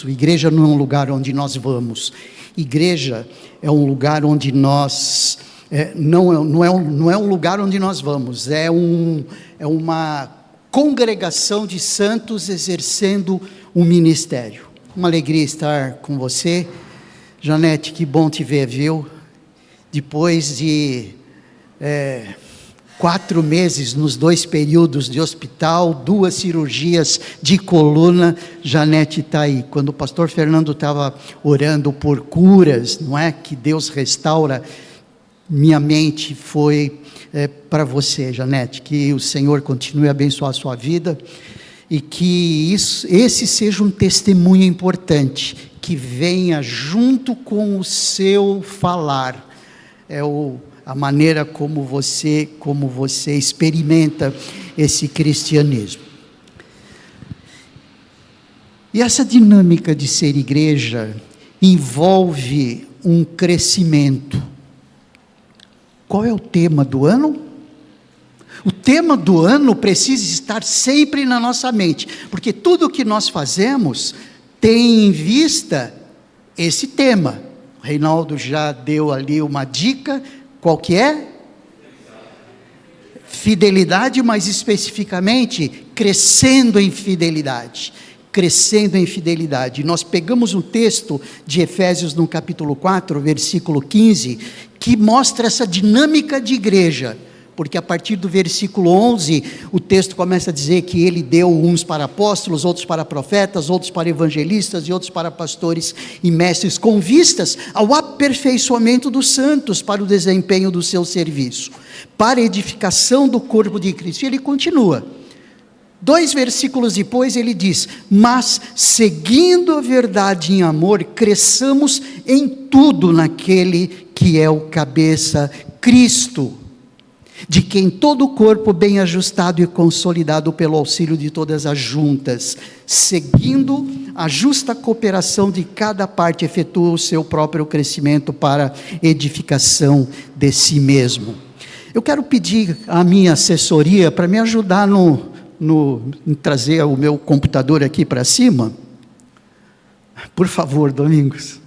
Igreja não é um lugar onde nós vamos. Igreja é um lugar onde nós... não é um lugar onde nós vamos. É uma congregação de santos exercendo um ministério. Uma alegria estar com você. Janete, que bom te ver, viu? Depois de 4 meses nos 2 períodos de hospital, 2 cirurgias de coluna, Janete está aí. Quando o pastor Fernando estava orando por curas, não é? Que Deus restaura, minha mente foi para você, Janete. Que o Senhor continue a abençoar a sua vida e que esse seja um testemunho importante, que venha junto com o seu falar. A maneira como você experimenta esse cristianismo. E essa dinâmica de ser igreja envolve um crescimento. Qual é o tema do ano? O tema do ano precisa estar sempre na nossa mente, porque tudo o que nós fazemos tem em vista esse tema. O Reinaldo já deu ali uma dica. Qual que é? Fidelidade, mas especificamente, crescendo em fidelidade. Crescendo em fidelidade. Nós pegamos um texto de Efésios no capítulo 4, versículo 15, que mostra essa dinâmica de igreja. Porque a partir do versículo 11, o texto começa a dizer que ele deu uns para apóstolos, outros para profetas, outros para evangelistas e outros para pastores e mestres, com vistas ao aperfeiçoamento dos santos para o desempenho do seu serviço, para a edificação do corpo de Cristo. E ele continua. 2 versículos depois ele diz: mas seguindo a verdade em amor, cresçamos em tudo naquele que é o cabeça, Cristo, de quem todo o corpo bem ajustado e consolidado pelo auxílio de todas as juntas, seguindo a justa cooperação de cada parte, efetua o seu próprio crescimento para edificação de si mesmo. Eu quero pedir à minha assessoria para me ajudar em trazer o meu computador aqui para cima. Por favor, Domingos.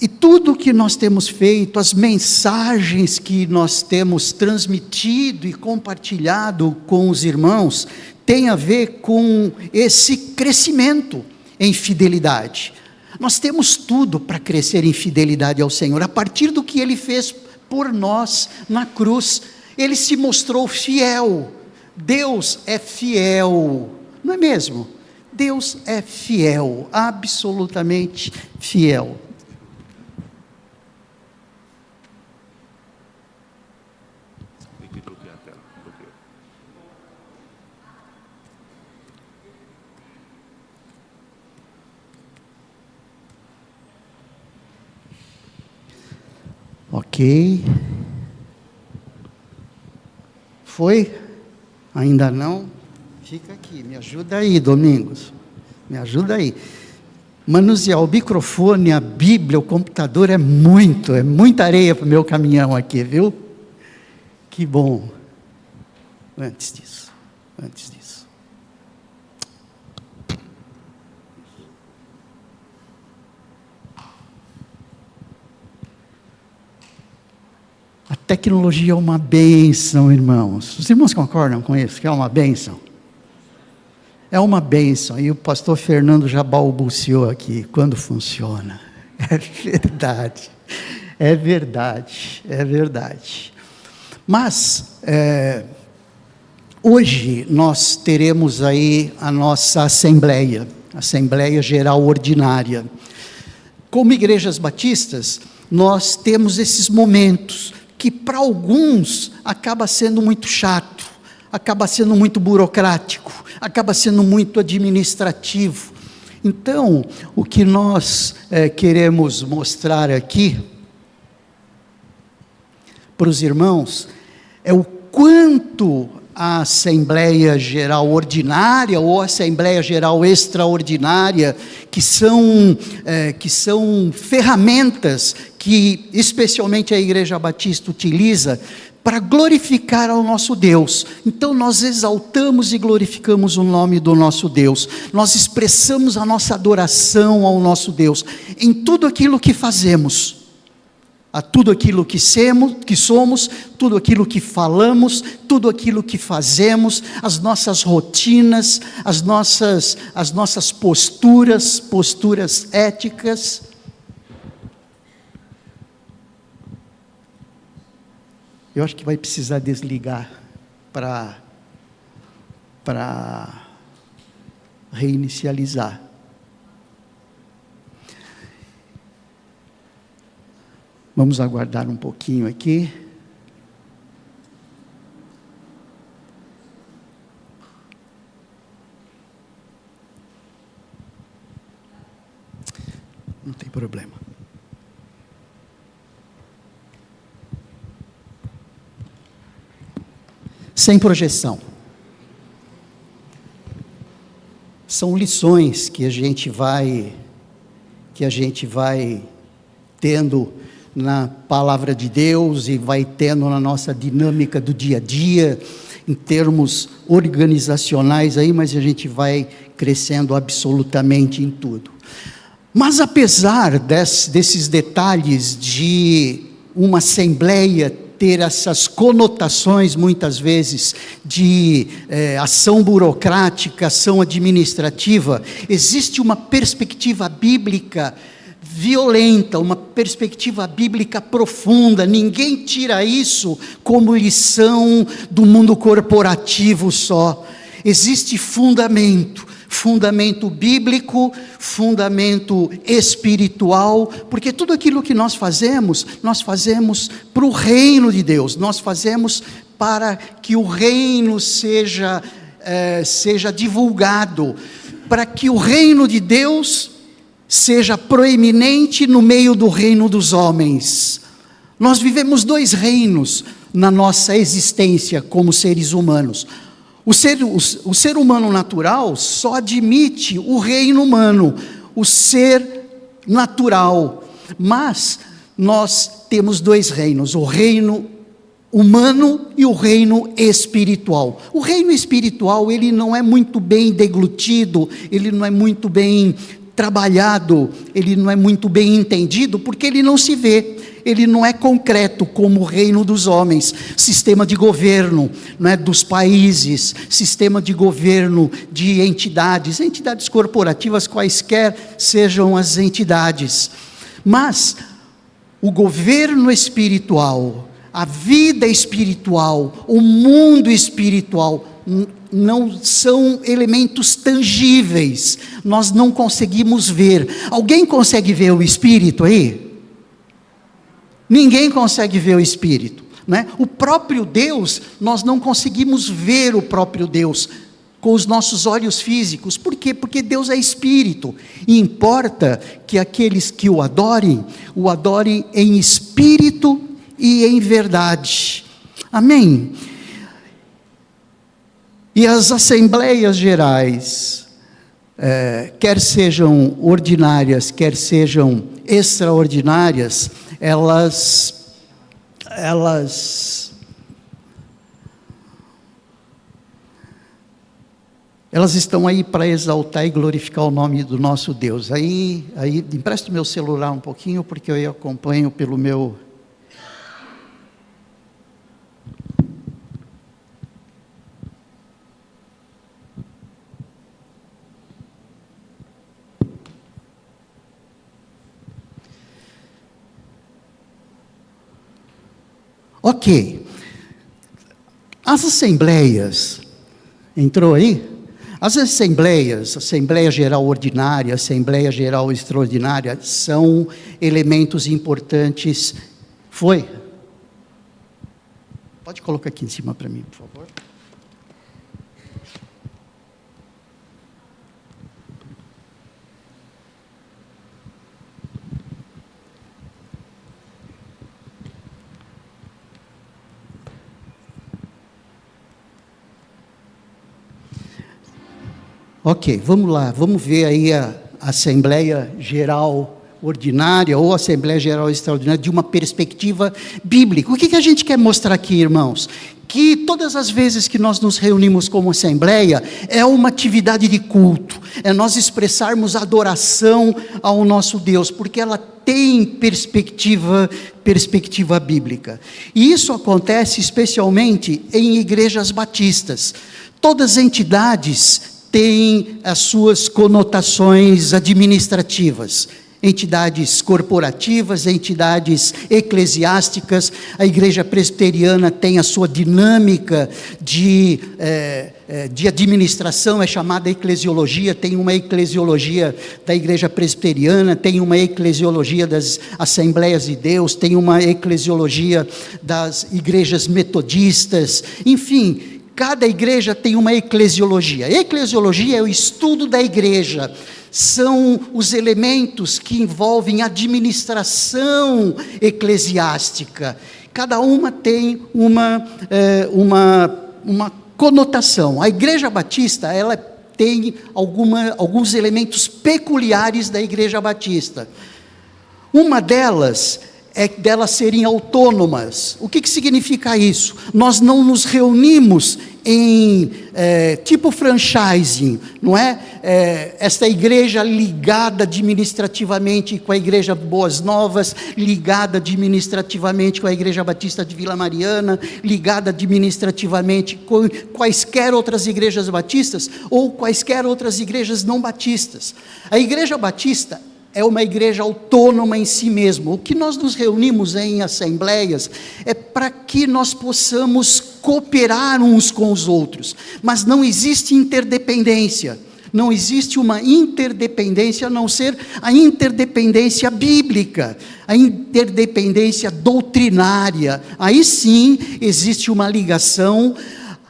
E tudo que nós temos feito, as mensagens que nós temos transmitido e compartilhado com os irmãos, tem a ver com esse crescimento em fidelidade. Nós temos tudo para crescer em fidelidade ao Senhor, a partir do que Ele fez por nós na cruz. Ele se mostrou fiel. Deus é fiel, não é mesmo? Deus é fiel, absolutamente fiel. Ok. Foi? Ainda não? Fica aqui, me ajuda aí, Domingos. Me ajuda aí. Manusear o microfone, a Bíblia, o computador é muita areia para o meu caminhão aqui, viu? Que bom. Antes disso. A tecnologia é uma bênção, irmãos. Os irmãos concordam com isso, que é uma bênção? É uma bênção. E o pastor Fernando já balbuciou aqui, quando funciona. É verdade. Mas, hoje nós teremos aí a nossa Assembleia Geral Ordinária. Como igrejas batistas, nós temos esses momentos que para alguns acaba sendo muito chato, acaba sendo muito burocrático, acaba sendo muito administrativo. Então, o que nós queremos mostrar aqui para os irmãos é o quanto a Assembleia Geral Ordinária ou Assembleia Geral Extraordinária, que são ferramentas que especialmente a Igreja Batista utiliza para glorificar ao nosso Deus. Então nós exaltamos e glorificamos o nome do nosso Deus, nós expressamos a nossa adoração ao nosso Deus, em tudo aquilo que fazemos, a tudo aquilo que somos, tudo aquilo que falamos, tudo aquilo que fazemos, as nossas rotinas, as nossas posturas éticas. Eu acho que vai precisar desligar para reinicializar. Vamos aguardar um pouquinho aqui. Não tem problema. Sem projeção. São lições que a gente vai tendo na palavra de Deus e vai tendo na nossa dinâmica do dia a dia, em termos organizacionais aí, mas a gente vai crescendo absolutamente em tudo. Mas apesar desses detalhes de uma assembleia ter essas conotações muitas vezes de ação burocrática, ação administrativa, existe uma perspectiva bíblica violenta, uma perspectiva bíblica profunda. Ninguém tira isso como lição do mundo corporativo só. Existe fundamento bíblico, fundamento espiritual, porque tudo aquilo que nós fazemos para o reino de Deus, nós fazemos para que o reino seja divulgado, para que o reino de Deus seja proeminente no meio do reino dos homens. Nós vivemos dois reinos na nossa existência como seres humanos. O ser humano natural só admite o reino humano, o ser natural. Mas nós temos dois reinos, o reino humano e o reino espiritual. O reino espiritual, ele não é muito bem deglutido, ele não é muito bem trabalhado, ele não é muito bem entendido, porque ele não se vê, ele não é concreto como o reino dos homens, sistema de governo, não é, dos países, sistema de governo de entidades corporativas, quaisquer sejam as entidades. Mas o governo espiritual, a vida espiritual, o mundo espiritual, não são elementos tangíveis, nós não conseguimos ver. Alguém consegue ver o Espírito aí? Ninguém consegue ver o Espírito, né? O próprio Deus, nós não conseguimos ver o próprio Deus com os nossos olhos físicos. Por quê? Porque Deus é Espírito, e importa que aqueles que o adorem em Espírito e em verdade. Amém? E as assembleias gerais, quer sejam ordinárias, quer sejam extraordinárias, elas estão aí para exaltar e glorificar o nome do nosso Deus. Aí empresta o meu celular um pouquinho, porque eu acompanho pelo meu... Ok, as assembleias, entrou aí? As assembleias, Assembleia Geral Ordinária, Assembleia Geral Extraordinária, são elementos importantes. Foi? Pode colocar aqui em cima para mim, por favor. Ok, vamos lá, vamos ver aí a Assembleia Geral ordinária ou Assembleia Geral Extraordinária de uma perspectiva bíblica. O que a gente quer mostrar aqui, irmãos? Que todas as vezes que nós nos reunimos como Assembleia, é uma atividade de culto, é nós expressarmos adoração ao nosso Deus, porque ela tem perspectiva bíblica. E isso acontece especialmente em igrejas batistas. Todas as entidades têm as suas conotações administrativas. Entidades corporativas, entidades eclesiásticas. A igreja presbiteriana tem a sua dinâmica de administração, é chamada eclesiologia. Tem uma eclesiologia da igreja presbiteriana, tem uma eclesiologia das Assembleias de Deus, tem uma eclesiologia das igrejas metodistas, enfim, cada igreja tem uma eclesiologia. Eclesiologia é o estudo da igreja, são os elementos que envolvem administração eclesiástica. Cada uma tem uma conotação. A Igreja Batista, ela tem alguns elementos peculiares da Igreja Batista. Uma delas é delas serem autônomas. O que significa isso? Nós não nos reunimos em tipo franchising, não é? Esta igreja ligada administrativamente com a Igreja Boas Novas, ligada administrativamente com a Igreja Batista de Vila Mariana, ligada administrativamente com quaisquer outras igrejas batistas, ou quaisquer outras igrejas não batistas. A Igreja Batista é uma igreja autônoma em si mesma. O que nós nos reunimos em assembleias é para que nós possamos cooperar uns com os outros, mas não existe interdependência. Não existe uma interdependência a não ser a interdependência bíblica, a interdependência doutrinária. Aí sim existe uma ligação.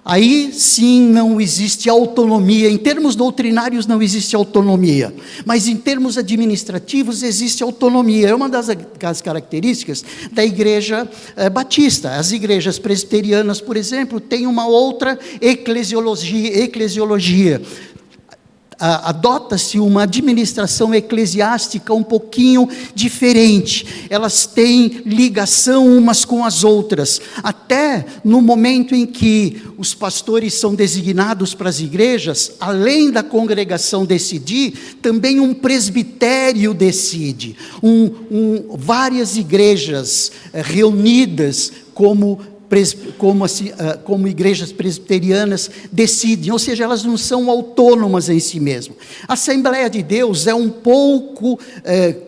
Aí sim não existe autonomia. Em termos doutrinários não existe autonomia, mas em termos administrativos existe autonomia. É uma das características da igreja batista. As igrejas presbiterianas, por exemplo, têm uma outra eclesiologia. Adota-se uma administração eclesiástica um pouquinho diferente. Elas têm ligação umas com as outras, até no momento em que os pastores são designados para as igrejas, além da congregação decidir, também um presbitério decide. Várias igrejas reunidas como igrejas presbiterianas decidem, ou seja, elas não são autônomas em si mesmas. A Assembleia de Deus é um pouco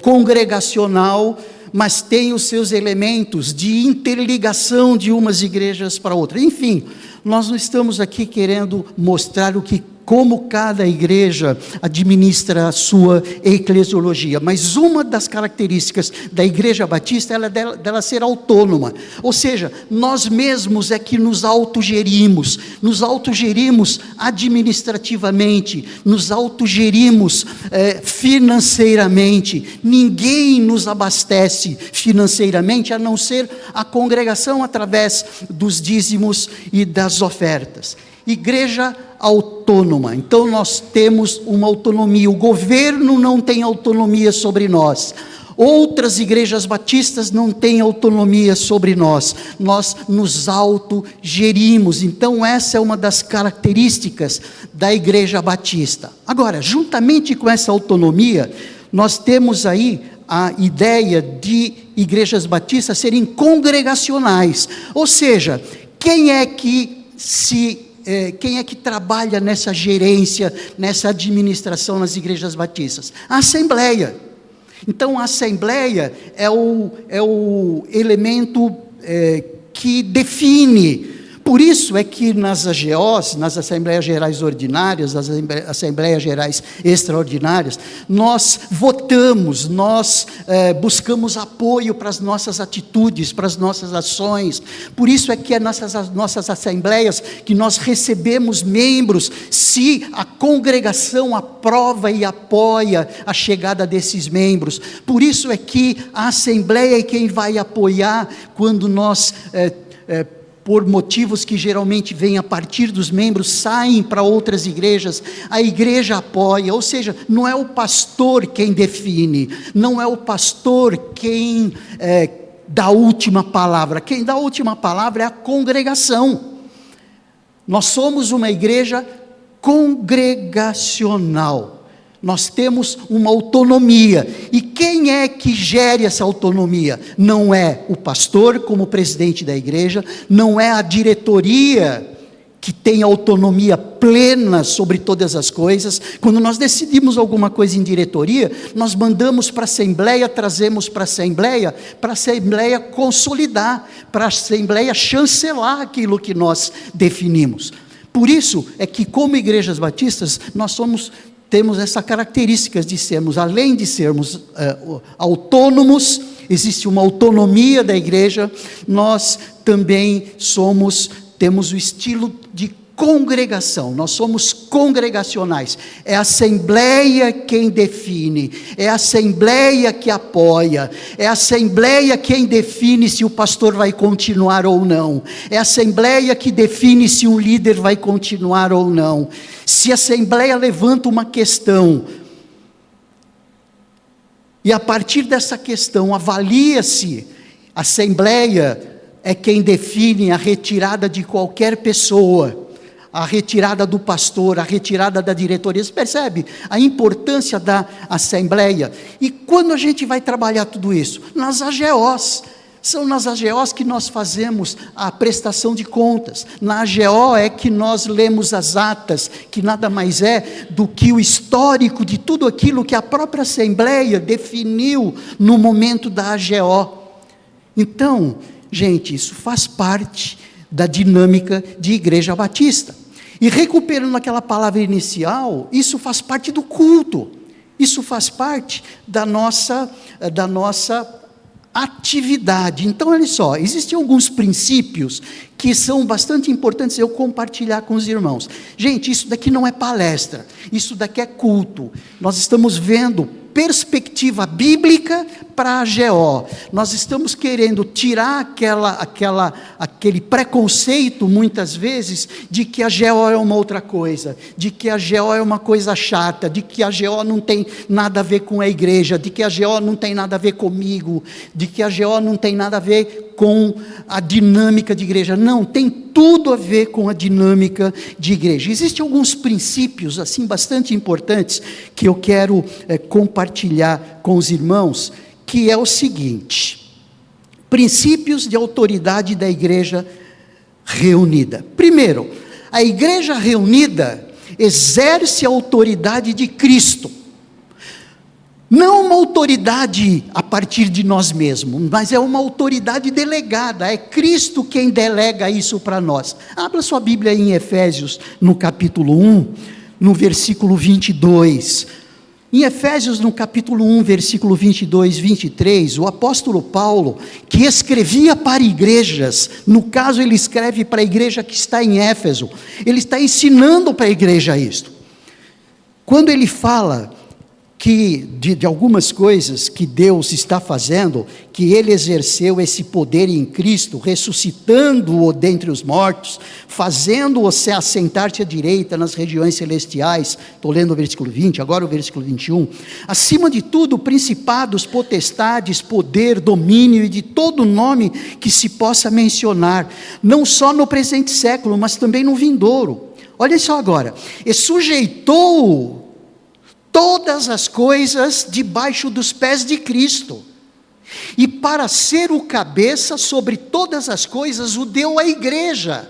congregacional, mas tem os seus elementos de interligação de umas igrejas para outras. Enfim, nós não estamos aqui querendo mostrar como cada igreja administra a sua eclesiologia, mas uma das características da Igreja Batista é dela ser autônoma, ou seja, nós mesmos é que nos autogerimos administrativamente, nos autogerimos financeiramente. Ninguém nos abastece financeiramente, a não ser a congregação através dos dízimos e das ofertas. Igreja autônoma, então nós temos uma autonomia. O governo não tem autonomia sobre nós, outras igrejas batistas não têm autonomia sobre nós nos autogerimos. Então essa é uma das características da Igreja Batista. Agora, juntamente com essa autonomia, nós temos aí a ideia de igrejas batistas serem congregacionais, ou seja, quem é que trabalha nessa gerência, nessa administração nas igrejas batistas? A Assembleia. Então a Assembleia é o elemento que define. Por isso é que nas AGOs, nas Assembleias Gerais Ordinárias, nas Assembleias Gerais Extraordinárias, nós votamos, nós buscamos apoio para as nossas atitudes, para as nossas ações. Por isso é que é nessas nossas assembleias que nós recebemos membros, se a congregação aprova e apoia a chegada desses membros. Por isso é que a Assembleia é quem vai apoiar quando nós por motivos que geralmente vêm a partir dos membros, saem para outras igrejas, a igreja apoia, ou seja, não é o pastor quem define, não é o pastor quem dá a última palavra, quem dá a última palavra é a congregação. Nós somos uma igreja congregacional. Nós temos uma autonomia, e quem é que gere essa autonomia? Não é o pastor como presidente da igreja, não é a diretoria que tem autonomia plena sobre todas as coisas. Quando nós decidimos alguma coisa em diretoria, nós mandamos para a assembleia, trazemos para a assembleia consolidar, para a assembleia chancelar aquilo que nós definimos. Por isso é que, como igrejas batistas, nós temos essa característica de sermos, além de sermos autônomos, existe uma autonomia da igreja, nós também temos o estilo de congregação, nós somos congregacionais, é a assembleia quem define, é a assembleia que apoia, é a assembleia quem define se o pastor vai continuar ou não, é a assembleia que define se o líder vai continuar ou não. Se a assembleia levanta uma questão, e a partir dessa questão avalia-se, a assembleia é quem define a retirada de qualquer pessoa, a retirada do pastor, a retirada da diretoria. Você percebe a importância da assembleia? E quando a gente vai trabalhar tudo isso? Nas AGOs. São nas AGOs que nós fazemos a prestação de contas. Na AGO é que nós lemos as atas, que nada mais é do que o histórico de tudo aquilo que a própria Assembleia definiu no momento da AGO. Então, gente, isso faz parte da dinâmica de igreja batista. E recuperando aquela palavra inicial, isso faz parte do culto. Isso faz parte da nossa atividade. Então, olha só, existem alguns princípios que são bastante importantes eu compartilhar com os irmãos. Gente, isso daqui não é palestra, isso daqui é culto. Nós estamos vendo perspectiva bíblica para a AGO. Nós estamos querendo tirar aquele preconceito, muitas vezes, de que a AGO é uma outra coisa, de que a AGO é uma coisa chata, de que a AGO não tem nada a ver com a igreja, de que a AGO não tem nada a ver comigo, de que a AGO não tem nada a ver com a dinâmica de igreja. Não, tem tudo a ver com a dinâmica de igreja. Existem alguns princípios, assim, bastante importantes, que eu quero compartilhar com os irmãos, que é o seguinte: princípios de autoridade da igreja reunida. Primeiro, a igreja reunida exerce a autoridade de Cristo. Não uma autoridade a partir de nós mesmos, mas é uma autoridade delegada, é Cristo quem delega isso para nós. Abra sua Bíblia em Efésios, no capítulo 1, no versículo 22. Em Efésios, no capítulo 1, versículo 22, 23, o apóstolo Paulo, que escrevia para igrejas, no caso ele escreve para a igreja que está em Éfeso, ele está ensinando para a igreja isto. Quando ele fala que de algumas coisas que Deus está fazendo, que Ele exerceu esse poder em Cristo, ressuscitando-o dentre os mortos, fazendo-o se assentar-se à direita nas regiões celestiais. Estou lendo o versículo 20, agora o versículo 21. Acima de tudo, principados, potestades, poder, domínio e de todo nome que se possa mencionar, não só no presente século, mas também no vindouro. Olha só agora, e sujeitou todas as coisas debaixo dos pés de Cristo, e para ser o cabeça sobre todas as coisas, o deu à igreja.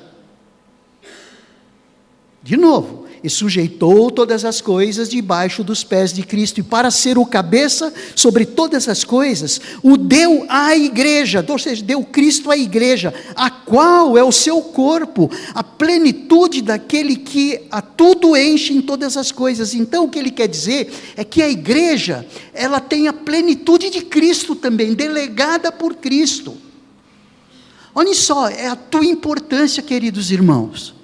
De novo, e sujeitou todas as coisas debaixo dos pés de Cristo, e para ser o cabeça sobre todas as coisas, o deu à igreja, ou seja, deu Cristo à igreja, a qual é o seu corpo, a plenitude daquele que a tudo enche em todas as coisas. Então o que ele quer dizer é que a igreja, ela tem a plenitude de Cristo também, delegada por Cristo. Olhem só, é a tua importância, queridos irmãos.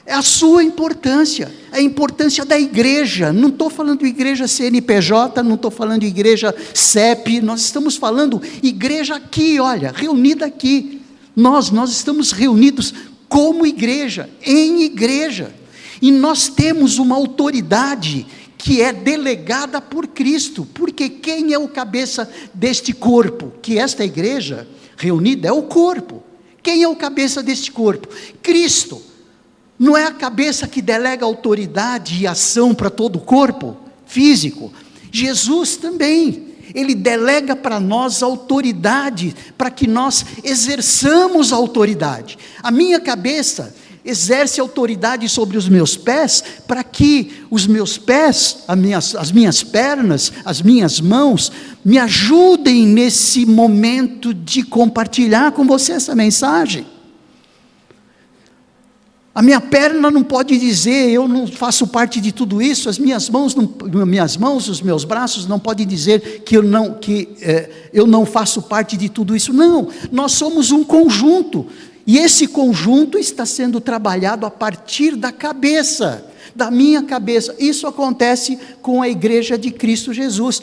É a sua importância, a importância da igreja. Não estou falando de igreja CNPJ, não estou falando de igreja CEP, nós estamos falando igreja aqui, olha, reunida aqui, Nós estamos reunidos como igreja, em igreja, e nós temos uma autoridade que é delegada por Cristo, porque quem é o cabeça deste corpo? Que esta igreja reunida é o corpo. Quem é o cabeça deste corpo? Cristo. Não é a cabeça que delega autoridade e ação para todo o corpo físico? Jesus também, Ele delega para nós autoridade, para que nós exerçamos a autoridade. A minha cabeça exerce autoridade sobre os meus pés, para que os meus pés, as minhas pernas, as minhas mãos, me ajudem nesse momento de compartilhar com você essa mensagem. A minha perna não pode dizer, eu não faço parte de tudo isso, as minhas mãos, os meus braços não podem dizer que eu não faço parte de tudo isso. Não, nós somos um conjunto, e esse conjunto está sendo trabalhado a partir da cabeça, da minha cabeça. Isso acontece com a igreja de Cristo Jesus.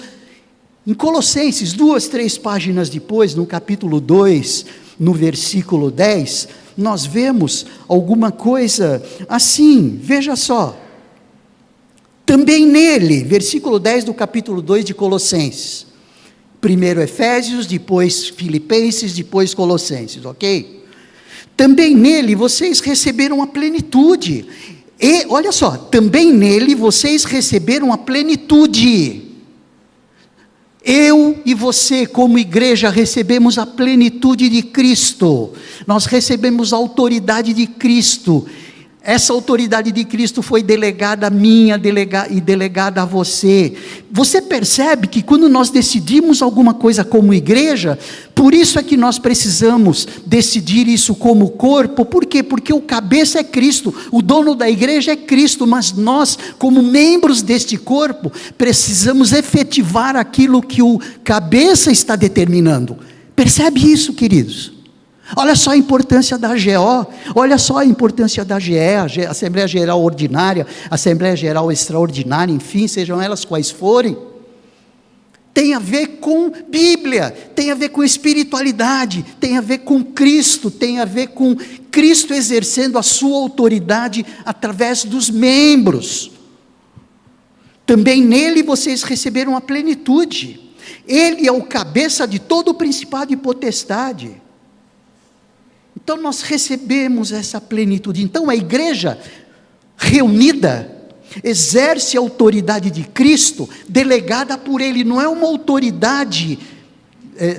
Em Colossenses, 2, 3 páginas depois, no capítulo 2, no versículo 10, nós vemos alguma coisa assim, veja só. Também nele, versículo 10 do capítulo 2 de Colossenses. Primeiro Efésios, depois Filipenses, depois Colossenses, ok? Também nele vocês receberam a plenitude. E, olha só, também nele vocês receberam a plenitude. Eu e você, como igreja, recebemos a plenitude de Cristo. Nós recebemos a autoridade de Cristo. Essa autoridade de Cristo foi delegada a mim e delegada a você. Você percebe que quando nós decidimos alguma coisa como igreja, por isso é que nós precisamos decidir isso como corpo. Por quê? Porque o cabeça é Cristo, o dono da igreja é Cristo, mas nós, como membros deste corpo, precisamos efetivar aquilo que o cabeça está determinando. Percebe isso, queridos? Olha só a importância da AGO, olha só a importância da AGE, a Assembleia Geral Ordinária, Assembleia Geral Extraordinária, enfim, sejam elas quais forem. Tem a ver com Bíblia, tem a ver com espiritualidade, tem a ver com Cristo, tem a ver com Cristo exercendo a sua autoridade através dos membros. Também nele vocês receberam a plenitude. Ele é o cabeça de todo o principado e potestade. Então nós recebemos essa plenitude. Então a igreja reunida exerce a autoridade de Cristo, delegada por Ele. Não é uma autoridade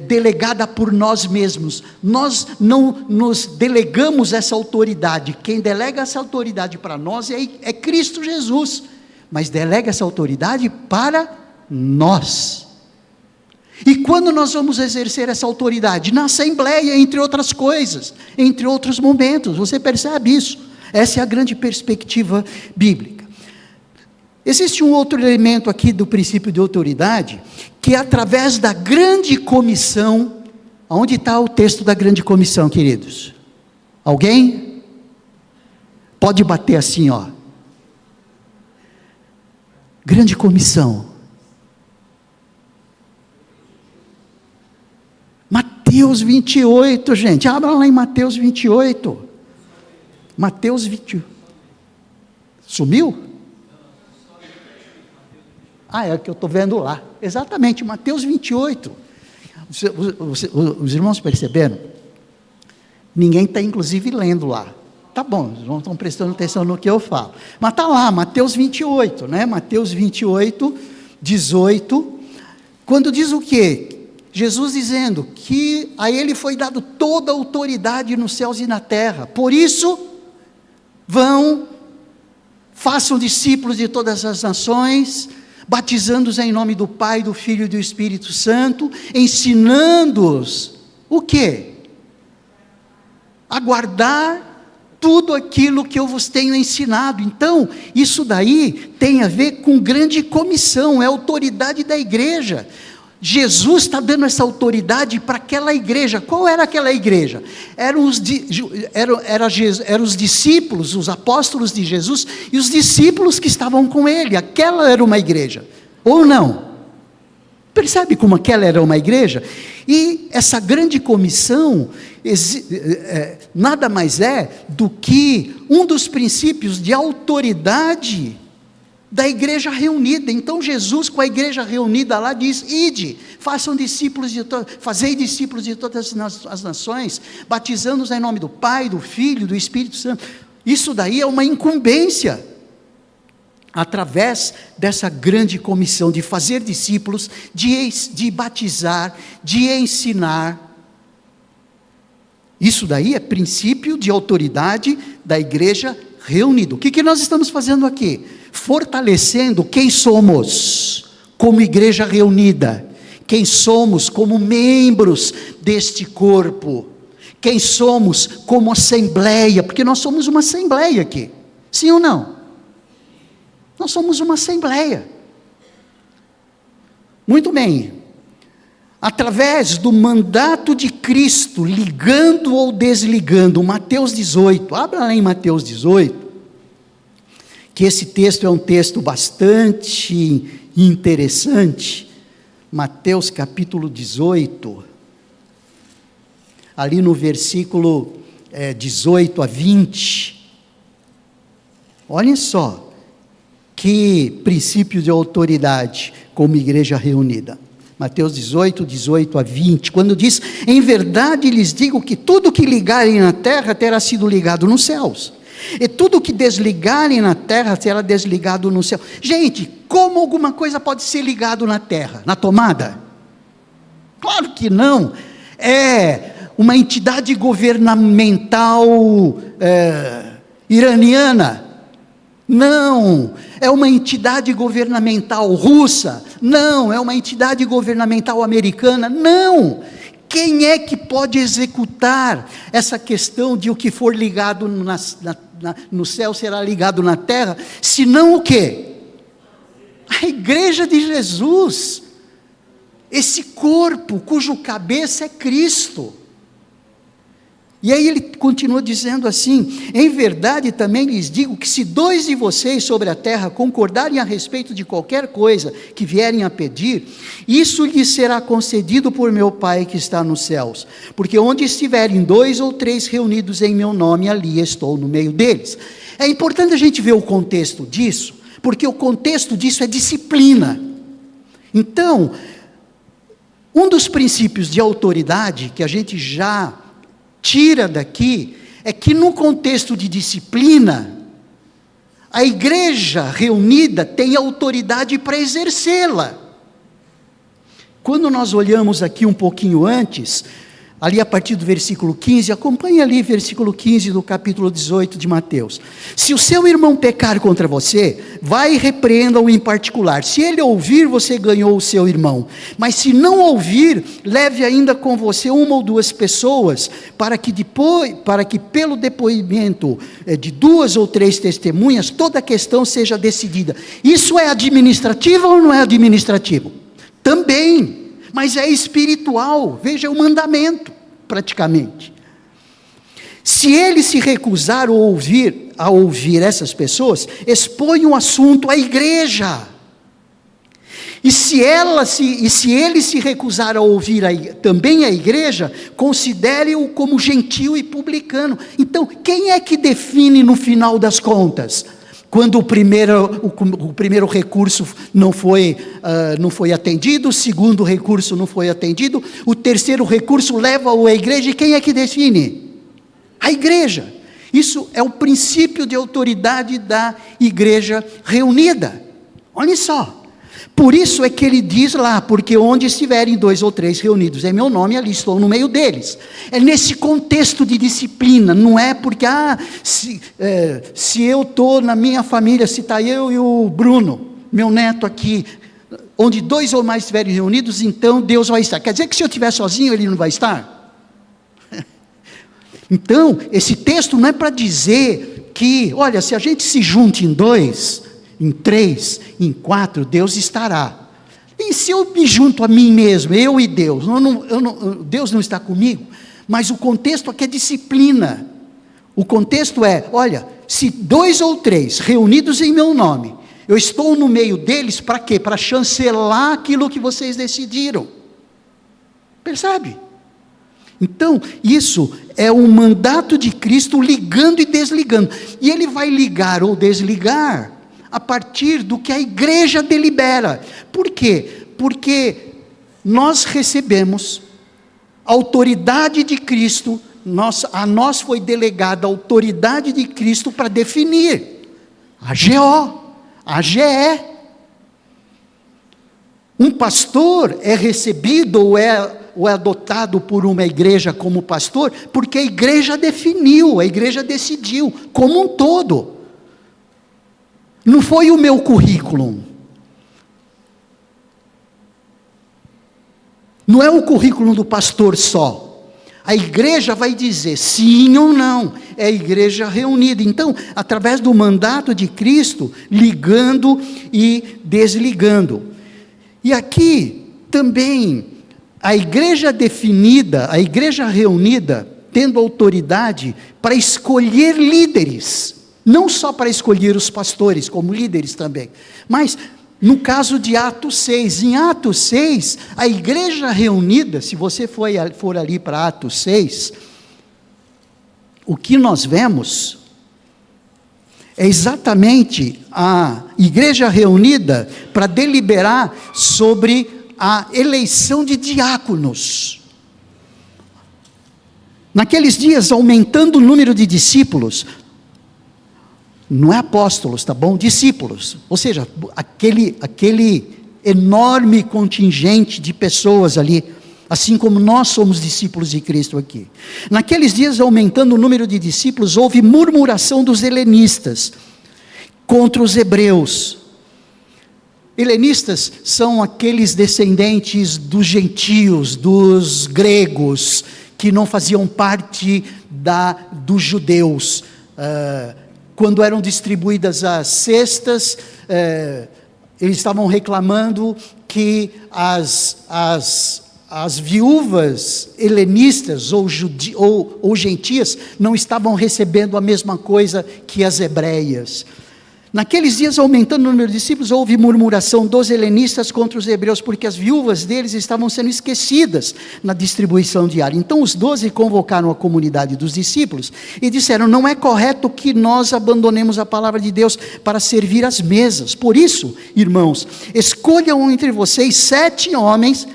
delegada por nós mesmos. Nós não nos delegamos essa autoridade. Quem delega essa autoridade para nós é Cristo Jesus. Mas delega essa autoridade para nós. E quando nós vamos exercer essa autoridade? Na Assembleia, entre outras coisas, entre outros momentos. Você percebe isso? Essa é a grande perspectiva bíblica. Existe um outro elemento aqui do princípio de autoridade, que é através da grande comissão. Onde está o texto da grande comissão, queridos? Alguém? Pode bater assim, ó. Grande comissão. Mateus 28, gente, abra lá em Mateus 28, Mateus 28, sumiu? É o que eu estou vendo lá, exatamente, Mateus 28, os irmãos perceberam? Ninguém está inclusive lendo lá, tá bom, os irmãos estão prestando atenção no que eu falo, mas está lá, Mateus 28, né? Mateus 28, 18, quando diz o quê? Jesus dizendo que a Ele foi dado toda a autoridade nos céus e na terra, por isso, façam discípulos de todas as nações, batizando-os em nome do Pai, do Filho e do Espírito Santo, ensinando-os, o quê? A guardar tudo aquilo que eu vos tenho ensinado. Então, isso daí tem a ver com grande comissão, é a autoridade da igreja. Jesus está dando essa autoridade para aquela igreja. Qual era aquela igreja? Eram os discípulos, os apóstolos de Jesus e os discípulos que estavam com ele. Aquela era uma igreja, ou não? Percebe como aquela era uma igreja? E essa grande comissão nada mais é do que um dos princípios de autoridade da igreja reunida. Então Jesus, com a igreja reunida lá, diz: ide, fazei discípulos de todas as nações, batizando-os em nome do Pai, do Filho, do Espírito Santo. Isso daí é uma incumbência, através dessa grande comissão de fazer discípulos, de batizar, de ensinar. Isso daí é princípio de autoridade da igreja reunida. O que nós estamos fazendo aqui? Fortalecendo quem somos como igreja reunida, quem somos como membros deste corpo, quem somos como assembleia, porque nós somos uma assembleia aqui, sim ou não? Nós somos uma assembleia. Muito bem. Através do mandato de Cristo, ligando ou desligando, Mateus 18, abra lá em Mateus 18, que esse texto é um texto bastante interessante. Mateus capítulo 18, ali no versículo 18 a 20, olhem só, que princípio de autoridade como igreja reunida. Mateus 18, 18 a 20, quando diz: em verdade lhes digo que tudo que ligarem na terra terá sido ligado nos céus, e tudo que desligarem na terra será desligado no céu. Gente, como alguma coisa pode ser ligado na terra? Na tomada? Claro que não. É uma entidade governamental iraniana? Não. É uma entidade governamental russa? Não. É uma entidade governamental americana? Não. Quem é que pode executar essa questão de o que for ligado no céu será ligado na terra? Senão o quê? A igreja de Jesus, esse corpo cujo cabeça é Cristo. E aí ele continua dizendo assim: em verdade também lhes digo que se 2 de vocês sobre a terra concordarem a respeito de qualquer coisa que vierem a pedir, isso lhes será concedido por meu Pai que está nos céus, porque onde estiverem 2 ou 3 reunidos em meu nome, ali estou no meio deles. É importante a gente ver o contexto disso, porque o contexto disso é disciplina. Então, um dos princípios de autoridade que a gente já tira daqui é que no contexto de disciplina, a igreja reunida tem autoridade para exercê-la. Quando nós olhamos aqui um pouquinho antes, ali a partir do versículo 15, acompanhe ali versículo 15 do capítulo 18 de Mateus. Se o seu irmão pecar contra você, vai e repreenda-o em particular. Se ele ouvir, você ganhou o seu irmão. Mas se não ouvir, leve ainda com você 1 ou 2 pessoas, para que pelo depoimento de 2 ou 3 testemunhas, toda a questão seja decidida. Isso é administrativo ou não é administrativo? Também. Mas é espiritual, veja o mandamento, praticamente. Se ele se recusar a ouvir essas pessoas, expõe o assunto à igreja. E se ele se recusar a ouvir também a igreja, considere-o como gentio e publicano. Então, quem é que define no final das contas? Quando o primeiro recurso não foi atendido, o segundo recurso não foi atendido, o terceiro recurso leva-o à igreja, e quem é que define? A igreja. Isso é o princípio de autoridade da igreja reunida. Olha só. Por isso é que ele diz lá: porque onde estiverem 2 ou 3 reunidos em meu nome, ali estou no meio deles. É nesse contexto de disciplina, não é porque, se eu estou na minha família, se está eu e o Bruno, meu neto aqui, onde 2 ou mais estiverem reunidos, então Deus vai estar. Quer dizer que se eu estiver sozinho, Ele não vai estar? Então, esse texto não é para dizer que, olha, se a gente se junte em 2, em 3, em 4, Deus estará. E se eu me junto a mim mesmo, eu e Deus, Deus não está comigo? Mas o contexto aqui é disciplina. O contexto é, olha, se 2 ou 3 reunidos em meu nome, eu estou no meio deles para quê? Para chancelar aquilo que vocês decidiram. Percebe? Então, isso é um mandato de Cristo ligando e desligando. E Ele vai ligar ou desligar a partir do que a igreja delibera. Por quê? Porque nós recebemos a autoridade de Cristo, a nós foi delegada a autoridade de Cristo para definir a GO, a GE. Um pastor é recebido ou é adotado por uma igreja como pastor, porque a igreja definiu, a igreja decidiu, como um todo. Não foi o meu currículo. Não é o currículo do pastor só. A igreja vai dizer sim ou não. É a igreja reunida. Então, através do mandato de Cristo, ligando e desligando. E aqui também, a igreja definida, a igreja reunida, tendo autoridade para escolher líderes. Não só para escolher os pastores, como líderes também. Mas, no caso de Atos 6, em Atos 6, a igreja reunida, se você for ali para Atos 6, o que nós vemos é exatamente a igreja reunida para deliberar sobre a eleição de diáconos. Naqueles dias, aumentando o número de discípulos, não é apóstolos, tá bom? Discípulos, ou seja, aquele enorme contingente de pessoas ali, assim como nós somos discípulos de Cristo aqui. Naqueles dias, aumentando o número de discípulos, houve murmuração dos helenistas contra os hebreus. Helenistas são aqueles descendentes dos gentios, dos gregos, que não faziam parte dos judeus. Quando eram distribuídas as cestas, eles estavam reclamando que as viúvas helenistas ou gentias não estavam recebendo a mesma coisa que as hebreias. Naqueles dias, aumentando o número de discípulos, houve murmuração dos helenistas contra os hebreus, porque as viúvas deles estavam sendo esquecidas na distribuição diária. Então os 12 convocaram a comunidade dos discípulos e disseram: não é correto que nós abandonemos a palavra de Deus para servir às mesas. Por isso, irmãos, escolham entre vocês 7 homens,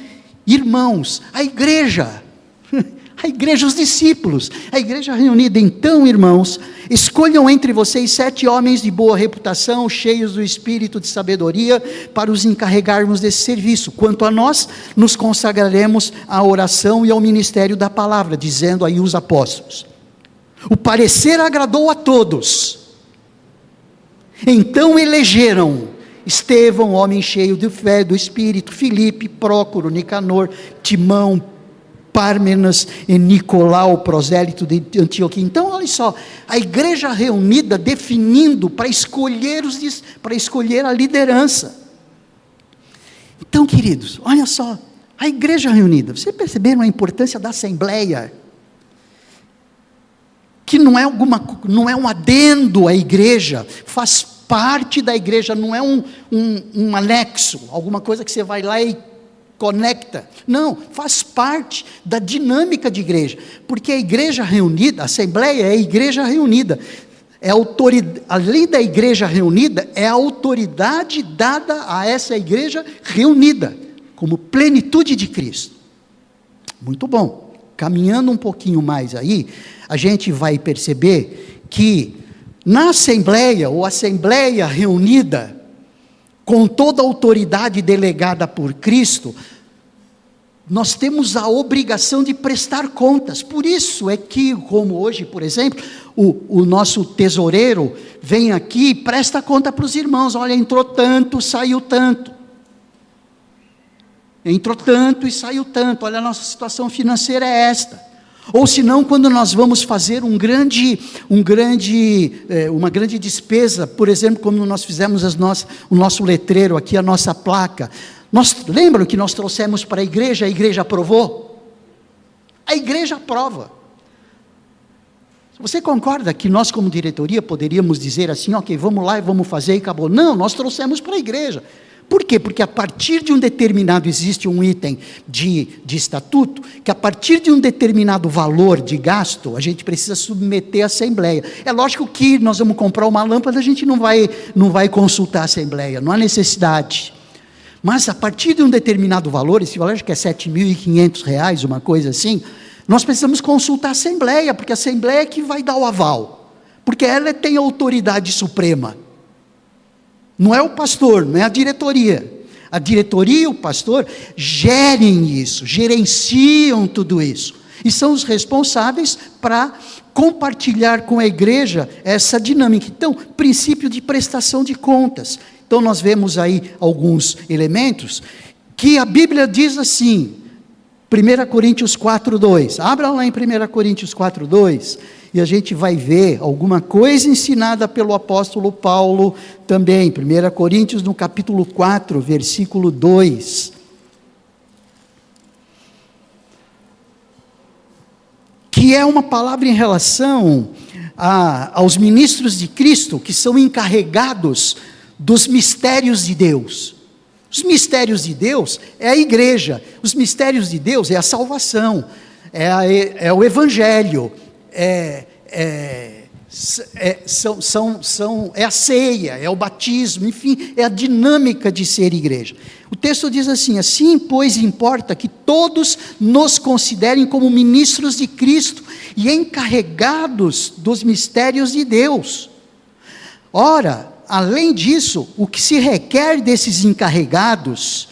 irmãos, a igreja, os discípulos, a igreja reunida. Então, irmãos, escolham entre vocês 7 homens de boa reputação, cheios do espírito de sabedoria, para os encarregarmos desse serviço. Quanto a nós, nos consagraremos à oração e ao ministério da palavra, dizendo aí os apóstolos. O parecer agradou a todos. Então elegeram Estevão, homem cheio de fé, do espírito, Filipe, Prócoro, Nicanor, Timão, Pármenas e Nicolau, prosélito de Antioquia. Então, olha só, a igreja reunida definindo para escolher a liderança. Então, queridos, olha só, a igreja reunida, vocês perceberam a importância da assembleia? Que não é um adendo à igreja, faz parte da igreja, não é um anexo, alguma coisa que você vai lá e conecta. Não, faz parte da dinâmica de igreja, porque a igreja reunida, a assembleia é a igreja reunida, além da igreja reunida, é a autoridade dada a essa igreja reunida, como plenitude de Cristo. Muito bom, caminhando um pouquinho mais aí, a gente vai perceber que na assembleia, ou assembleia reunida, com toda a autoridade delegada por Cristo, nós temos a obrigação de prestar contas. Por isso é que, como hoje, por exemplo, o nosso tesoureiro vem aqui e presta conta para os irmãos: olha, entrou tanto, saiu tanto. Entrou tanto e saiu tanto, olha, a nossa situação financeira é esta. Ou senão, quando nós vamos fazer uma grande despesa, por exemplo, como nós fizemos o nosso letreiro aqui, a nossa placa, lembram que nós trouxemos para a igreja aprovou? A igreja aprova. Você concorda que nós, como diretoria, poderíamos dizer assim, ok, vamos lá e vamos fazer e acabou? Não, nós trouxemos para a igreja. Por quê? Porque a partir de um determinado, existe um item de estatuto, que a partir de um determinado valor de gasto, a gente precisa submeter a Assembleia. É lógico que nós vamos comprar uma lâmpada, a gente não vai consultar a Assembleia, não há necessidade. Mas a partir de um determinado valor, esse valor acho que é R$7.500, uma coisa assim, nós precisamos consultar a Assembleia, porque a Assembleia é que vai dar o aval, porque ela tem autoridade suprema. Não é o pastor, não é a diretoria. A diretoria e o pastor gerem isso, gerenciam tudo isso. E são os responsáveis para compartilhar com a igreja essa dinâmica. Então, princípio de prestação de contas. Então, nós vemos aí alguns elementos que a Bíblia diz assim, 1 Coríntios 4:2. Abra lá em 1 Coríntios 4:2. E a gente vai ver alguma coisa ensinada pelo apóstolo Paulo também. 1 Coríntios, no capítulo 4, versículo 2. Que é uma palavra em relação aos ministros de Cristo, que são encarregados dos mistérios de Deus. Os mistérios de Deus é a igreja. Os mistérios de Deus é a salvação, é o evangelho, é a ceia, é o batismo, enfim, é a dinâmica de ser igreja. O texto diz assim: assim, pois, importa que todos nos considerem como ministros de Cristo e encarregados dos mistérios de Deus. Ora, além disso, o que se requer desses encarregados,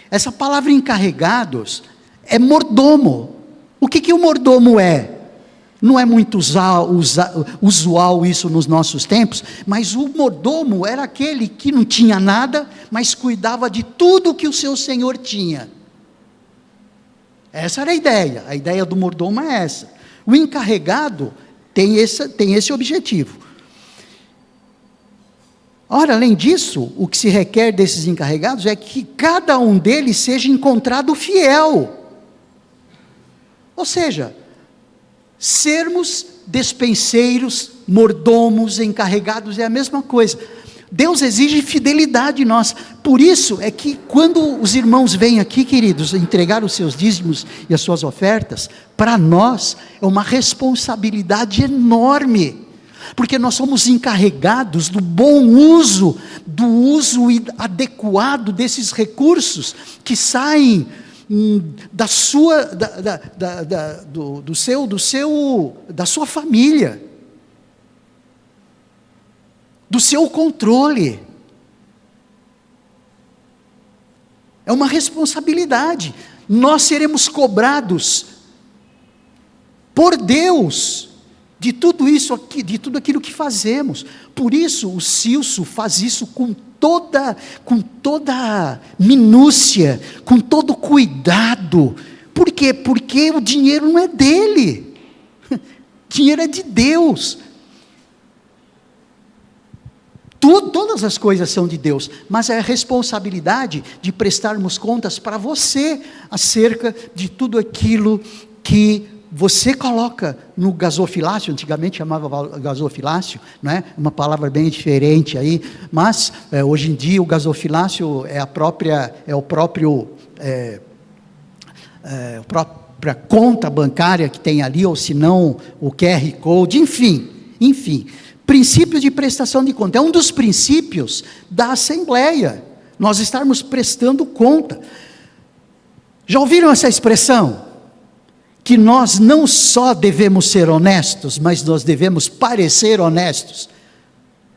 essa palavra encarregados, é mordomo. O que o mordomo é? Não é muito usual isso nos nossos tempos, mas o mordomo era aquele que não tinha nada, mas cuidava de tudo que o seu senhor tinha. Essa era a ideia do mordomo é essa. O encarregado tem esse objetivo. Ora, além disso, o que se requer desses encarregados é que cada um deles seja encontrado fiel. Ou seja, sermos despenseiros, mordomos, encarregados, é a mesma coisa. Deus exige fidelidade nossa. Por isso é que quando os irmãos vêm aqui, queridos, entregar os seus dízimos e as suas ofertas, para nós é uma responsabilidade enorme, porque nós somos encarregados do bom uso, do uso adequado desses recursos que saem da sua família, do seu controle. É uma responsabilidade. Nós seremos cobrados por Deus de tudo isso aqui, de tudo aquilo que fazemos. Por isso o Cilso faz isso com toda minúcia, com todo cuidado. Por quê? Porque o dinheiro não é dele, o dinheiro é de Deus. Todas as coisas são de Deus, mas é a responsabilidade de prestarmos contas para você, acerca de tudo aquilo que você coloca no gasofilácio. Antigamente chamava gasofilácio, não é? Uma palavra bem diferente aí, mas hoje em dia o gasofilácio é a própria conta bancária que tem ali, ou se não o QR Code, enfim, princípio de prestação de conta, é um dos princípios da Assembleia, nós estarmos prestando conta. Já ouviram essa expressão? Que nós não só devemos ser honestos, mas nós devemos parecer honestos,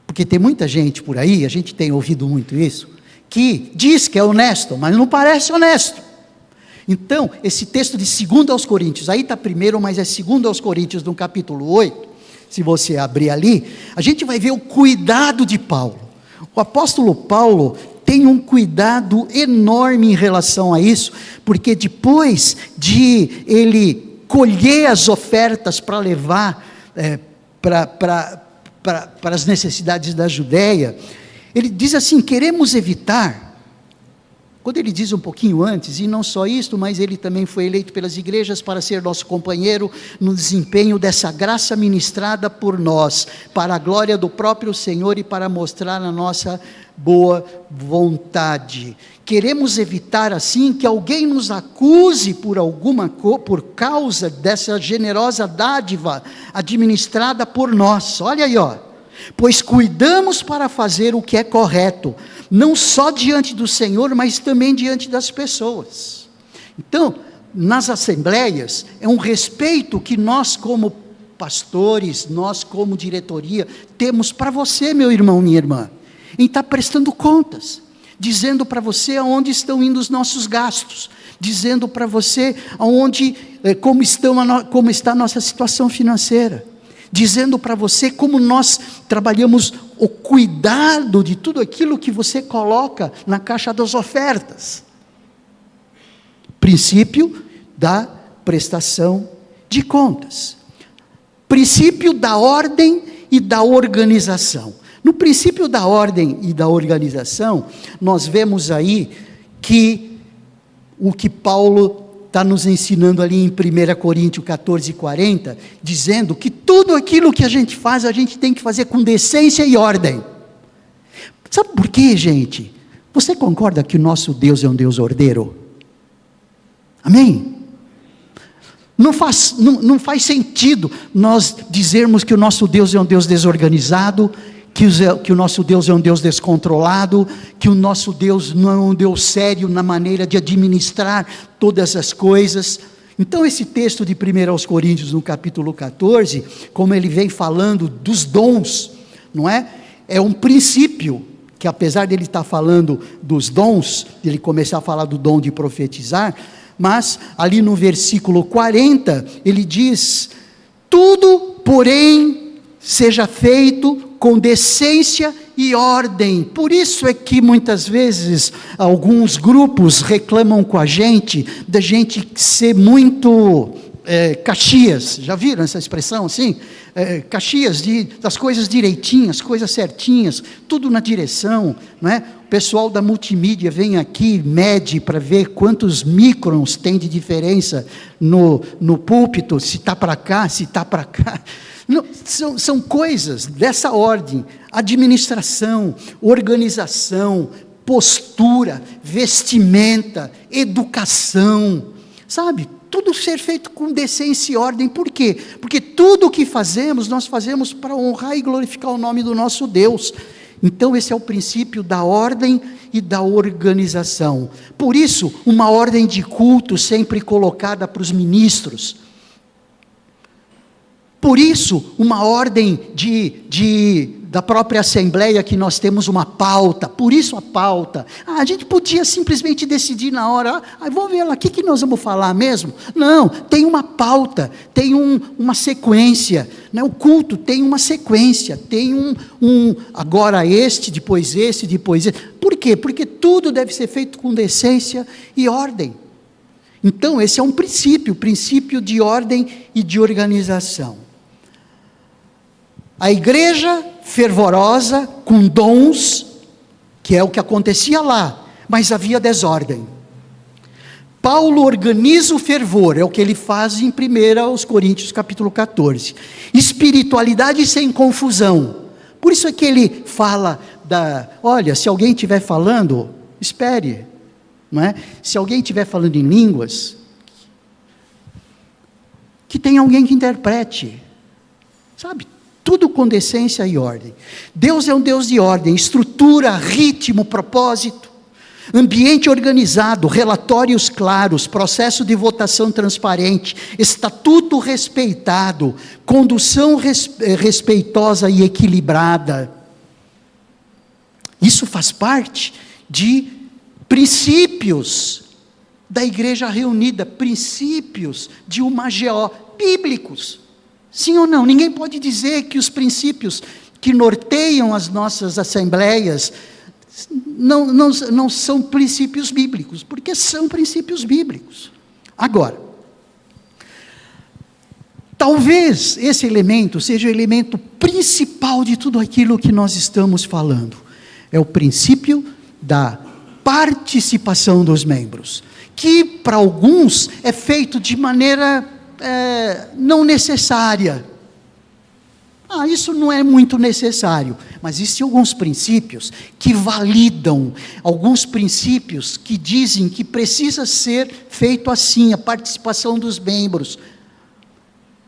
porque tem muita gente por aí, a gente tem ouvido muito isso, que diz que é honesto, mas não parece honesto. Então, esse texto de 2 aos Coríntios, aí está primeiro, mas é 2 aos Coríntios, no capítulo 8, se você abrir ali, a gente vai ver o cuidado de Paulo. O apóstolo Paulo tem um cuidado enorme em relação a isso, porque depois de ele colher as ofertas para levar para as necessidades da Judéia, ele diz assim: queremos evitar Quando ele diz um pouquinho antes, e não só isto, mas ele também foi eleito pelas igrejas para ser nosso companheiro no desempenho dessa graça ministrada por nós, para a glória do próprio Senhor e para mostrar a nossa boa vontade. Queremos evitar assim que alguém nos acuse por causa dessa generosa dádiva administrada por nós. Olha aí, pois cuidamos para fazer o que é correto, não só diante do Senhor, mas também diante das pessoas. Então, nas assembleias, é um respeito que nós como pastores, nós como diretoria, temos para você, meu irmão, minha irmã, em estar prestando contas, dizendo para você aonde estão indo os nossos gastos, dizendo para você como está a nossa situação financeira, dizendo para você como nós trabalhamos o cuidado de tudo aquilo que você coloca na caixa das ofertas. Princípio da prestação de contas. Princípio da ordem e da organização. No princípio da ordem e da organização, nós vemos aí que o que Paulo está nos ensinando ali em 1 Coríntios 14, 40, dizendo que tudo aquilo que a gente faz, a gente tem que fazer com decência e ordem. Sabe por quê, gente? Você concorda que o nosso Deus é um Deus ordeiro? Amém? Não faz sentido nós dizermos que o nosso Deus é um Deus desorganizado, que o nosso Deus é um Deus descontrolado, que o nosso Deus não é um Deus sério na maneira de administrar todas as coisas. Então esse texto de 1 Coríntios, no capítulo 14, como ele vem falando dos dons, não é? É um princípio, que apesar dele estar falando dos dons, ele começar a falar do dom de profetizar, mas ali no versículo 40, ele diz: tudo, porém, seja feito com decência e ordem. Por isso é que muitas vezes alguns grupos reclamam com a gente, da gente ser muito Caxias. Já viram essa expressão assim? Caxias, das coisas direitinhas, coisas certinhas, tudo na direção, não é? O pessoal da multimídia vem aqui, mede para ver quantos microns tem de diferença no púlpito, se está para cá, se está para cá. Não, são coisas dessa ordem: administração, organização, postura, vestimenta, educação, sabe? Tudo ser feito com decência e ordem. Por quê? Porque tudo o que fazemos, nós fazemos para honrar e glorificar o nome do nosso Deus. Então esse é o princípio da ordem e da organização. Por isso, uma ordem de culto sempre colocada para os ministros. Por isso, uma ordem da própria Assembleia, que nós temos uma pauta. Por isso a pauta. A gente podia simplesmente decidir na hora, vamos ver lá, o que nós vamos falar mesmo? Não, tem uma pauta, tem uma sequência, né? O culto tem uma sequência, tem agora depois esse. Por quê? Porque tudo deve ser feito com decência e ordem. Então esse é um princípio de ordem e de organização. A igreja fervorosa, com dons, que é o que acontecia lá, mas havia desordem. Paulo organiza o fervor, é o que ele faz em 1 Coríntios capítulo 14. Espiritualidade sem confusão. Por isso é que ele fala olha, se alguém estiver falando, espere, não é? Se alguém estiver falando em línguas, que tenha alguém que interprete, sabe? Tudo com decência e ordem. Deus é um Deus de ordem, estrutura, ritmo, propósito, ambiente organizado, relatórios claros, processo de votação transparente, estatuto respeitado, condução respeitosa e equilibrada. Isso faz parte de princípios da igreja reunida, princípios de uma GO, bíblicos. Sim ou não? Ninguém pode dizer que os princípios que norteiam as nossas assembleias não são princípios bíblicos, porque são princípios bíblicos. Agora, talvez esse elemento seja o elemento principal de tudo aquilo que nós estamos falando. É o princípio da participação dos membros, que para alguns é feito de maneira não necessária. Isso não é muito necessário, mas existem alguns princípios que validam, alguns princípios que dizem que precisa ser feito assim, a participação dos membros.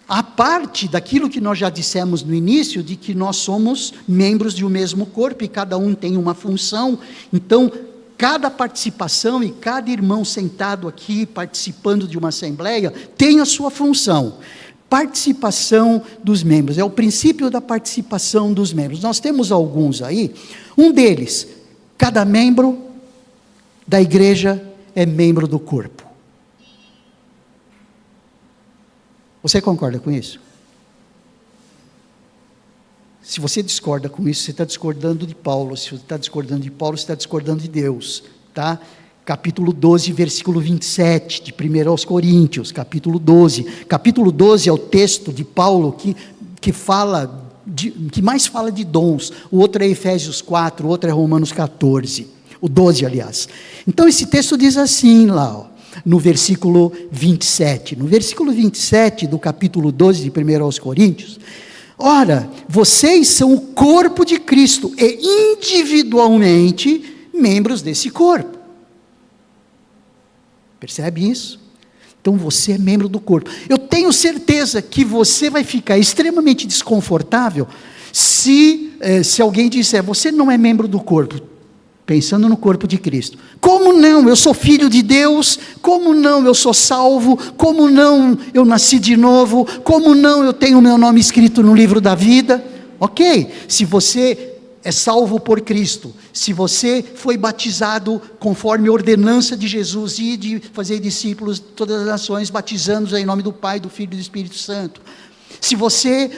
A parte daquilo que nós já dissemos no início, de que nós somos membros de um mesmo corpo e cada um tem uma função, então cada participação e cada irmão sentado aqui participando de uma assembleia tem a sua função. Participação dos membros, é o princípio da participação dos membros. Nós temos alguns aí, um deles, cada membro da igreja é membro do corpo. Você concorda com isso? Se você discorda com isso, você está discordando de Paulo. Se você está discordando de Paulo, você está discordando de Deus, tá? Capítulo 12, versículo 27, de 1 aos Coríntios, capítulo 12. Capítulo 12 é o texto de Paulo que mais fala de dons. O outro é Efésios 4, o outro é Romanos 14. O 12, aliás. Então, esse texto diz assim lá, no versículo 27. No versículo 27 do capítulo 12 de 1 aos Coríntios, ora, vocês são o corpo de Cristo e individualmente membros desse corpo. Percebe isso? Então você é membro do corpo. Eu tenho certeza que você vai ficar extremamente desconfortável se alguém disser, você não é membro do corpo, pensando no corpo de Cristo. Como não? Eu sou filho de Deus. Como não? Eu sou salvo. Como não? Eu nasci de novo. Como não? Eu tenho o meu nome escrito no livro da vida. Ok, se você é salvo por Cristo, se você foi batizado conforme a ordenança de Jesus e de fazer discípulos de todas as nações, batizando-os em nome do Pai, do Filho e do Espírito Santo, se você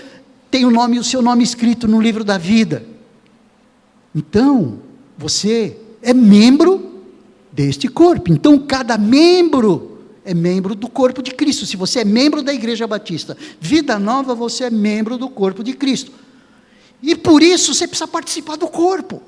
tem o seu nome escrito no livro da vida, então você é membro deste corpo. Então cada membro é membro do corpo de Cristo. Se você é membro da Igreja Batista Vida Nova, você é membro do corpo de Cristo. E por isso você precisa participar do corpo.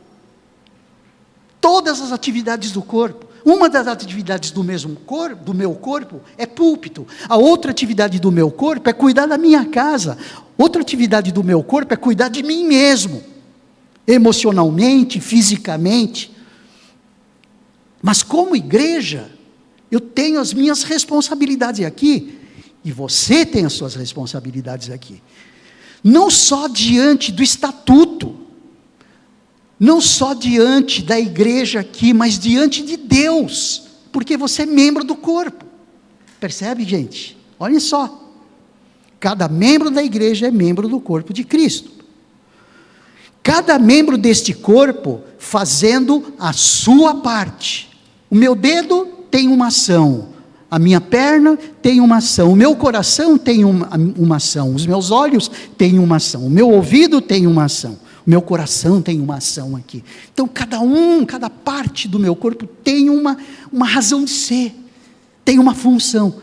Todas as atividades do corpo. Uma das atividades do meu corpo é púlpito. A outra atividade do meu corpo é cuidar da minha casa. Outra atividade do meu corpo é cuidar de mim mesmo. Emocionalmente, fisicamente. Mas como igreja, eu tenho as minhas responsabilidades aqui. E você tem as suas responsabilidades aqui. Não só diante do estatuto, não só diante da igreja aqui, mas diante de Deus, porque você é membro do corpo. Percebe, gente? Olhem só. Cada membro da igreja é membro do corpo de Cristo. Cada membro deste corpo fazendo a sua parte. O meu dedo tem uma ação. A minha perna tem uma ação, o meu coração tem uma ação, os meus olhos têm uma ação, o meu ouvido tem uma ação, o meu coração tem uma ação aqui. Então cada parte do meu corpo tem uma razão de ser, tem uma função.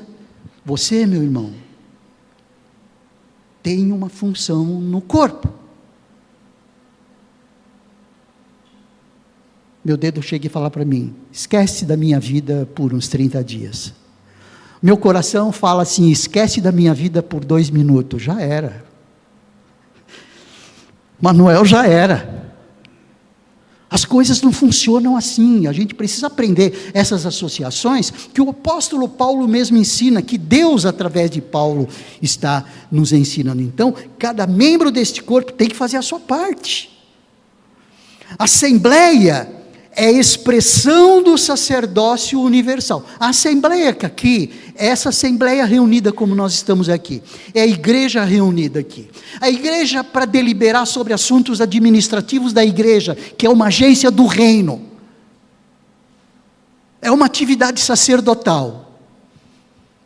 Você, meu irmão, tem uma função no corpo. Meu dedo chega e fala para mim, esquece da minha vida por uns 30 dias. Meu coração fala assim, esquece da minha vida por 2 minutos, já era. Manuel já era. As coisas não funcionam assim, a gente precisa aprender essas associações, que o apóstolo Paulo mesmo ensina, que Deus através de Paulo está nos ensinando. Então, cada membro deste corpo tem que fazer a sua parte. A assembleia é a expressão do sacerdócio universal. A assembleia aqui, essa assembleia reunida como nós estamos aqui, é a igreja reunida aqui. A igreja para deliberar sobre assuntos administrativos da igreja, que é uma agência do reino. É uma atividade sacerdotal.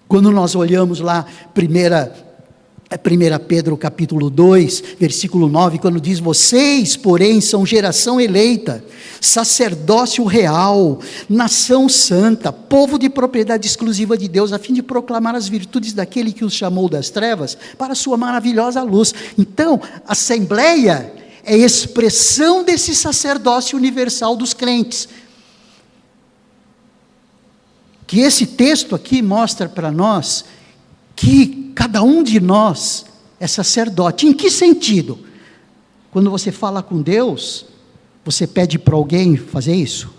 Quando nós olhamos lá, 1 Pedro capítulo 2, versículo 9, quando diz, vocês, porém, são geração eleita, sacerdócio real, nação santa, povo de propriedade exclusiva de Deus, a fim de proclamar as virtudes daquele que os chamou das trevas, para a sua maravilhosa luz. Então, a assembleia é expressão desse sacerdócio universal dos crentes. que esse texto aqui mostra para nós que cada um de nós é sacerdote. Em que sentido? Quando você fala com Deus, você pede para alguém fazer isso?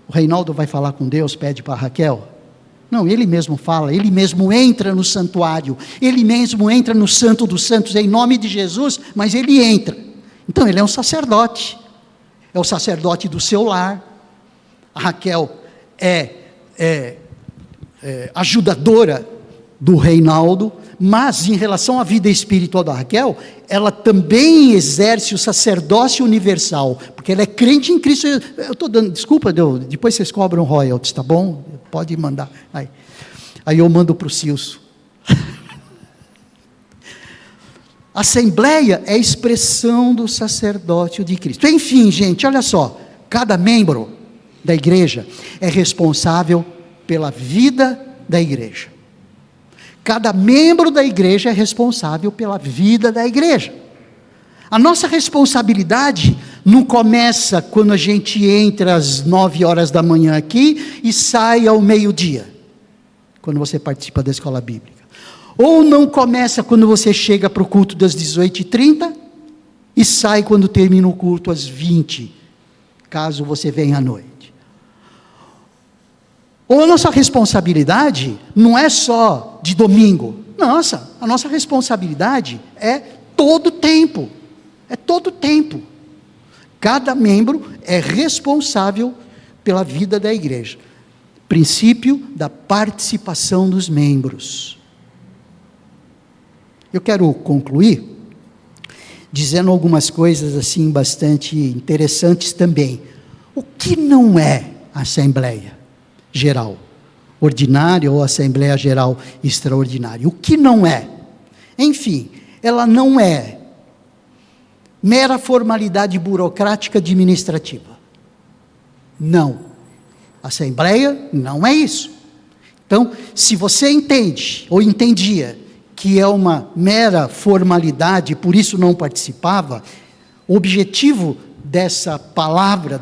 O Reinaldo vai falar com Deus, pede para Raquel? Não, ele mesmo fala, ele mesmo entra no santuário, ele mesmo entra no Santo dos Santos, em nome de Jesus, mas ele entra. Então ele é um sacerdote, é o sacerdote do seu lar. A Raquel é ajudadora do Reinaldo, mas em relação à vida espiritual da Raquel, ela também exerce o sacerdócio universal, porque ela é crente em Cristo. Eu estou dando, desculpa, depois vocês cobram royalties, tá bom? Pode mandar. Aí eu mando para o Cilso. Assembleia é a expressão do sacerdócio de Cristo. Enfim, gente, olha só, cada membro da igreja é responsável pela vida da igreja. Cada membro da igreja é responsável pela vida da igreja. A nossa responsabilidade não começa quando a gente entra às 9 horas da manhã aqui e sai ao meio-dia, quando você participa da escola bíblica. Ou não começa quando você chega para o culto das 18h30 e sai quando termina o culto às 20, caso você venha à noite. Ou a nossa responsabilidade não é só de domingo. A nossa responsabilidade é todo tempo. É todo tempo. Cada membro é responsável pela vida da igreja. Princípio da participação dos membros. Eu quero concluir dizendo algumas coisas assim bastante interessantes também. O que não é Assembleia Geral Ordinária ou Assembleia Geral Extraordinária? O que não é? Enfim, ela não é mera formalidade burocrática administrativa. Não. Assembleia não é isso. Então, se você entende, ou entendia, que é uma mera formalidade, por isso não participava, o objetivo dessa palavra,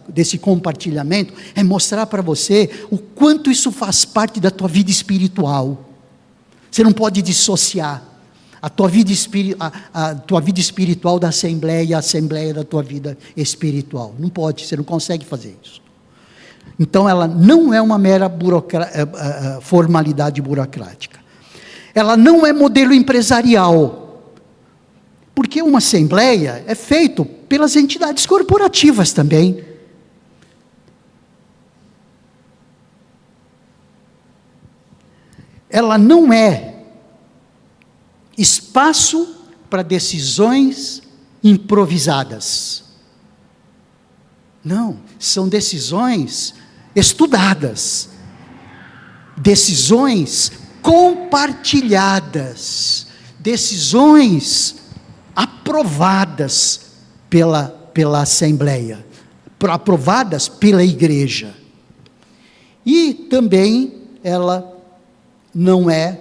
desse compartilhamento, é mostrar para você o quanto isso faz parte da tua vida espiritual. Você não pode dissociar a tua vida espiritual da Assembleia e a Assembleia da tua vida espiritual. Não pode, você não consegue fazer isso. Então ela não é uma mera formalidade burocrática. Ela não é modelo empresarial. Porque uma assembleia é feita pelas entidades corporativas também. Ela não é espaço para decisões improvisadas. Não, são decisões estudadas, decisões compartilhadas, decisões aprovadas pela Assembleia, aprovadas pela igreja. E também ela não é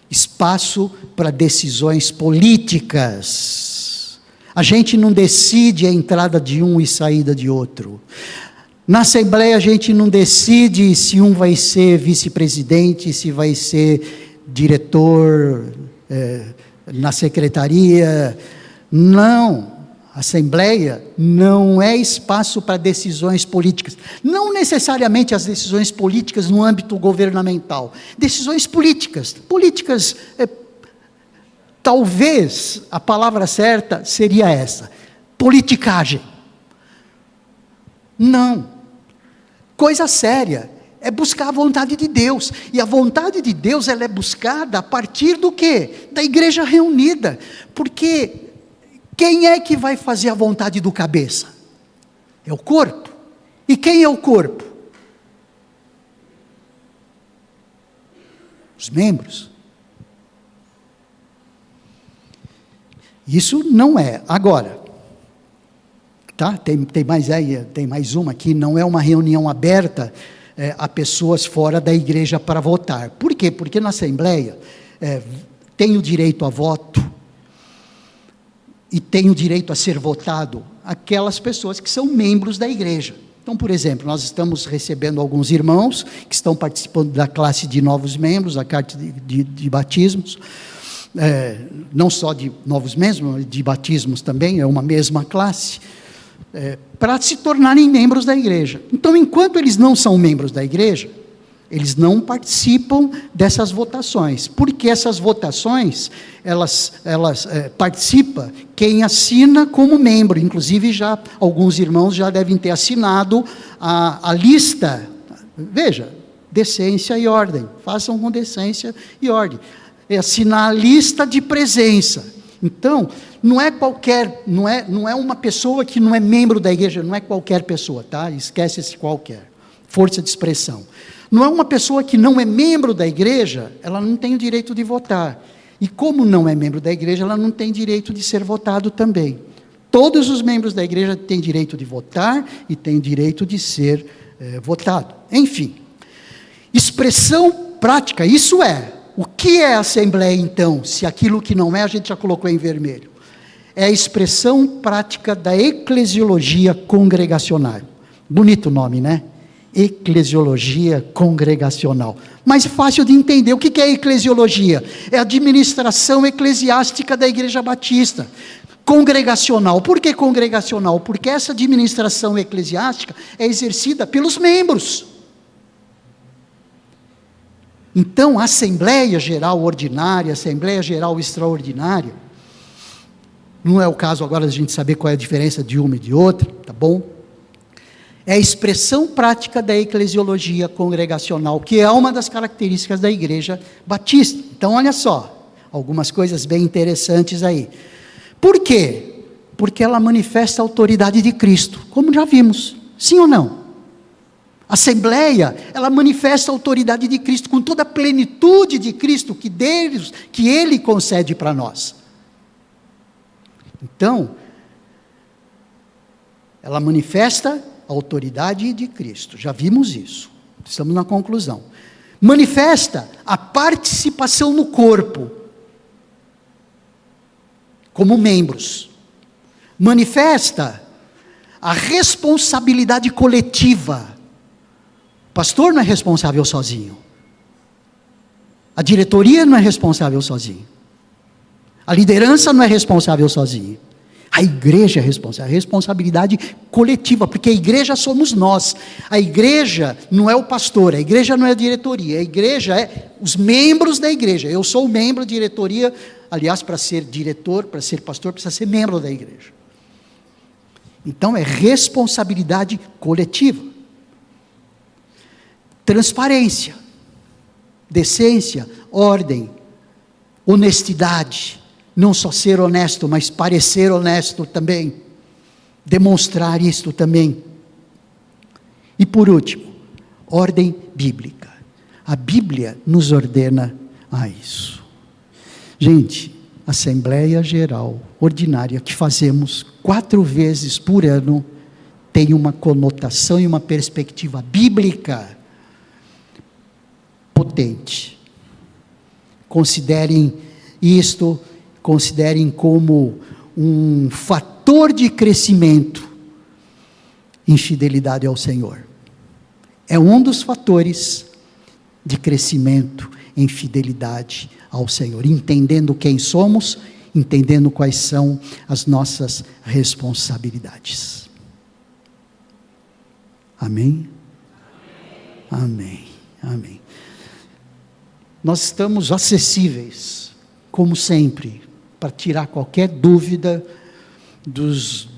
espaço para decisões políticas. A gente não decide a entrada de um e saída de outro. Na Assembleia a gente não decide se um vai ser vice-presidente, se vai ser diretor na secretaria. Não, a Assembleia não é espaço para decisões políticas. Não necessariamente as decisões políticas no âmbito governamental. Decisões políticas. Talvez a palavra certa seria essa: politicagem. Não. Coisa séria é buscar a vontade de Deus. E a vontade de Deus, ela é buscada a partir do quê? Da igreja reunida. Porque quem é que vai fazer a vontade do cabeça? É o corpo. E quem é o corpo? Os membros. Isso não é. Agora, tá? Tem mais uma aqui, não é uma reunião aberta a pessoas fora da igreja para votar. Por quê? Porque na Assembleia tem o direito a voto e tem o direito a ser votado aquelas pessoas que são membros da igreja. Então, por exemplo, nós estamos recebendo alguns irmãos que estão participando da classe de novos membros, a carta de batismos, não só de novos membros, mas de batismos também, é uma mesma classe, para se tornarem membros da igreja. Então, enquanto eles não são membros da igreja, eles não participam dessas votações, porque essas votações, elas participa quem assina como membro, inclusive já alguns irmãos já devem ter assinado a lista. Veja, decência e ordem, façam com decência e ordem, assinar a lista de presença. Então, não é uma pessoa que não é membro da igreja, não é qualquer pessoa, tá? Esquece esse qualquer, força de expressão. Não é uma pessoa que não é membro da igreja, ela não tem o direito de votar. E como não é membro da igreja, ela não tem direito de ser votado também. Todos os membros da igreja têm direito de votar e têm direito de ser votado. Enfim, expressão prática, isso é. O que é assembleia então, se aquilo que não é a gente já colocou em vermelho? É a expressão prática da eclesiologia congregacional. Bonito nome, né? Eclesiologia congregacional, mas fácil de entender. O que é eclesiologia? É a administração eclesiástica da Igreja Batista. Congregacional, por que congregacional? Porque essa administração eclesiástica é exercida pelos membros. Então, a Assembleia Geral Ordinária, Assembleia Geral Extraordinária, não é o caso agora de a gente saber qual é a diferença de uma e de outra, tá bom? É a expressão prática da eclesiologia congregacional, que é uma das características da Igreja Batista. Então, olha só, algumas coisas bem interessantes aí. Por quê? Porque ela manifesta a autoridade de Cristo, como já vimos, sim ou não? A Assembleia, ela manifesta a autoridade de Cristo, com toda a plenitude de Cristo que Ele concede para nós. Então, ela manifesta a autoridade de Cristo, já vimos isso, estamos na conclusão. Manifesta a participação no corpo, como membros. Manifesta a responsabilidade coletiva. O pastor não é responsável sozinho. A diretoria não é responsável sozinho. A liderança não é responsável sozinha. A igreja é responsável, a responsabilidade coletiva, porque a igreja somos nós. A igreja não é o pastor, a igreja não é a diretoria, a igreja é os membros da igreja. Eu sou membro da diretoria, aliás, para ser diretor, para ser pastor, precisa ser membro da igreja. Então é responsabilidade coletiva. Transparência, decência, ordem, honestidade. Não só ser honesto, mas parecer honesto também. Demonstrar isto também. E por último, ordem bíblica. A Bíblia nos ordena a isso. Gente, Assembleia Geral Ordinária, que fazemos 4 vezes por ano, tem uma conotação e uma perspectiva bíblica potente. Considerem isto, considerem como um fator de crescimento em fidelidade ao Senhor. É um dos fatores de crescimento em fidelidade ao Senhor, entendendo quem somos, entendendo quais são as nossas responsabilidades. Amém? Amém. Amém. Nós estamos acessíveis, como sempre, para tirar qualquer dúvida dos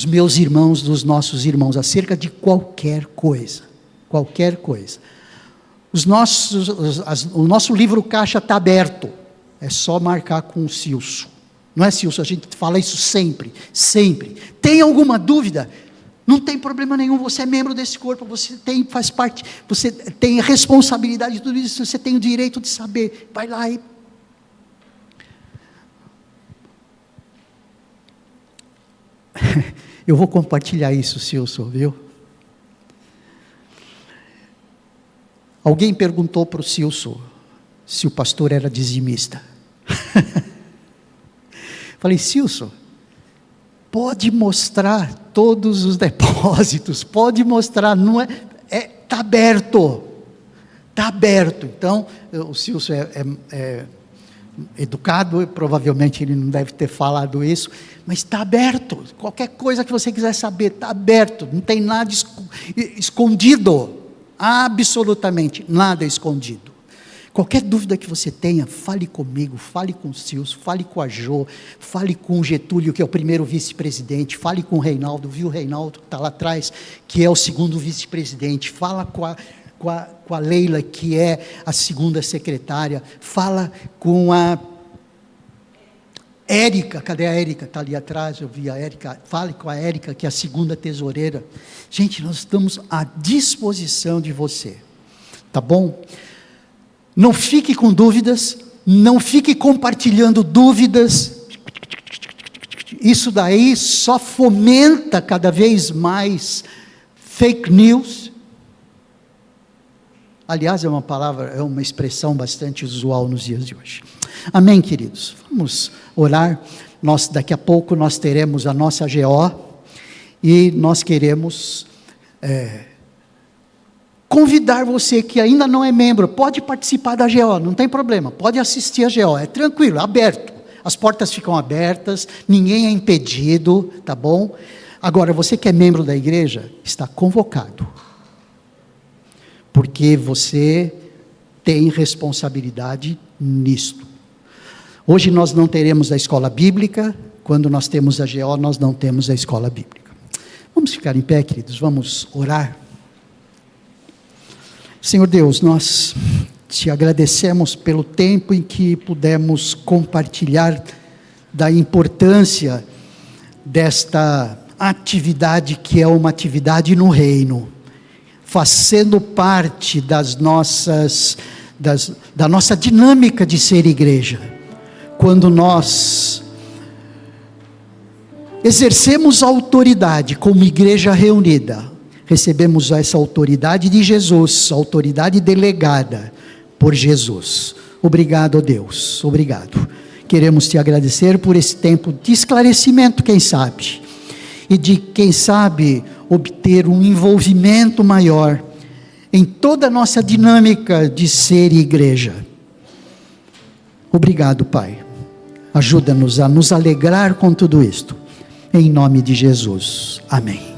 meus irmãos, dos nossos irmãos, acerca de qualquer coisa. Qualquer coisa. O nosso livro caixa está aberto. É só marcar com o Cilso. Não é, Cilso? A gente fala isso sempre. Sempre. Tem alguma dúvida? Não tem problema nenhum, você é membro desse corpo, faz parte, você tem responsabilidade de tudo isso, você tem o direito de saber. Vai lá e... Eu vou compartilhar isso, Cilso, viu? Alguém perguntou para o Cilso se o pastor era dizimista. Falei, Cilso, Pode mostrar todos os depósitos, pode mostrar, não está aberto, está aberto. Então, o Silvio é educado, provavelmente ele não deve ter falado isso, mas está aberto, qualquer coisa que você quiser saber, está aberto, não tem nada escondido, absolutamente nada escondido. Qualquer dúvida que você tenha, fale comigo, fale com o Silvio, fale com a Jo, fale com o Getúlio, que é o primeiro vice-presidente, fale com o Reinaldo, viu o Reinaldo que está lá atrás, que é o segundo vice-presidente, fala com a Leila, que é a segunda secretária, fala com a Érica, cadê a Érica? Está ali atrás, eu vi a Érica, fale com a Érica, que é a segunda tesoureira. Gente, nós estamos à disposição de você, tá bom? Não fique com dúvidas, não fique compartilhando dúvidas, isso daí só fomenta cada vez mais fake news. Aliás, é uma expressão bastante usual nos dias de hoje. Amém, queridos? Vamos orar. Daqui a pouco nós teremos a nossa GO e nós queremos convidar você que ainda não é membro, pode participar da GO, não tem problema, pode assistir a GO, é tranquilo, aberto. As portas ficam abertas, ninguém é impedido, tá bom? Agora, você que é membro da igreja, está convocado. Porque você tem responsabilidade nisto. Hoje nós não teremos a escola bíblica, quando nós temos a GO, nós não temos a escola bíblica. Vamos ficar em pé, queridos, vamos orar. Senhor Deus, nós te agradecemos pelo tempo em que pudemos compartilhar da importância desta atividade, que é uma atividade no reino, fazendo parte da nossa dinâmica de ser igreja. Quando nós exercemos a autoridade como igreja reunida, recebemos essa autoridade de Jesus, autoridade delegada por Jesus. Obrigado, Deus, obrigado. Queremos te agradecer por esse tempo de esclarecimento, quem sabe, e de, quem sabe, obter um envolvimento maior em toda a nossa dinâmica de ser igreja. Obrigado, Pai. Ajuda-nos a nos alegrar com tudo isto. Em nome de Jesus. Amém.